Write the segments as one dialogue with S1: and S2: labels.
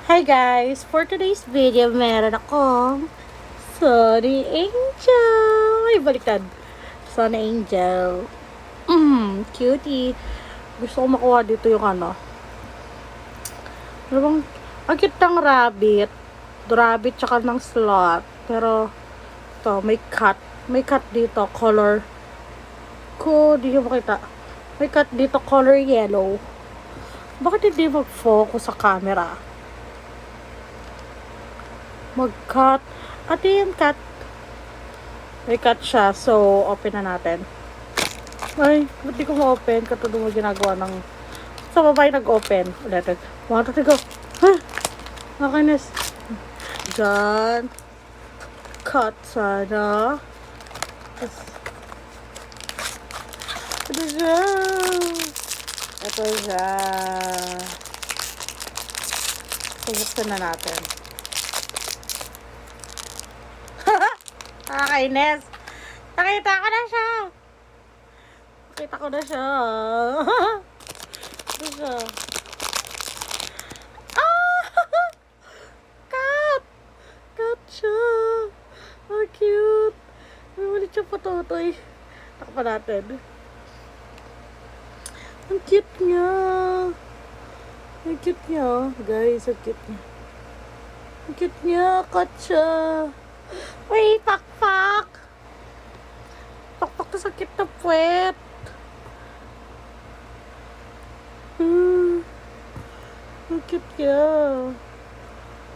S1: Hi guys! For today's video, meron akong Sunny Angel! Ay, baliktad. Sunny Angel. Cutie. Gusto ko makuha dito yung ano. Ano bang, ang cute ng rabbit. Rabbit tsaka ng sloth. Pero, ito, may cat. May cat dito, color. Di nyo makita. May cat dito, color yellow. Bakit hindi mag-focus sa camera? Mag-cut. Ate yung cut. May cut siya. So, open na natin. Ay, ba't di ko ma-open? Katulad mo ginagawa ng... Sa babae nag-open. Ulit. 1, 2, 3, go. Ha? Nakinis. Diyan. Cut sana. Ito siya. Ito siya. Subuksan na natin. Nakakainis. Nakita ko na siya. Nakita ko na siya. Ito siya. Ah! Cat! Cat siya. Oh, cute. May malit siya patutoy. Takpa natin. Ang cute niya. Ang cute niya. Guys, ang cute niya. Ang cute niya. Cat siya. Uy, pakpak! Pakpak na sakit na puwet. Ang cute niya.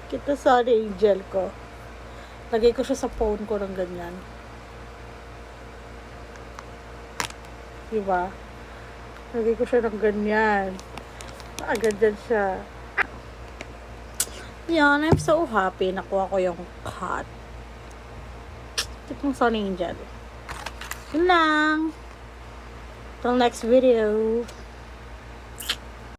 S1: Cute na Sunny Angel ko. Lagay ko siya sa phone ko ng ganyan. Diba? Lagay ko siya ng ganyan. Ganyan siya. Yan, I'm so happy. Nakuha ko yung cat. Cute ng Sunny Angel. Yun lang. Till next video.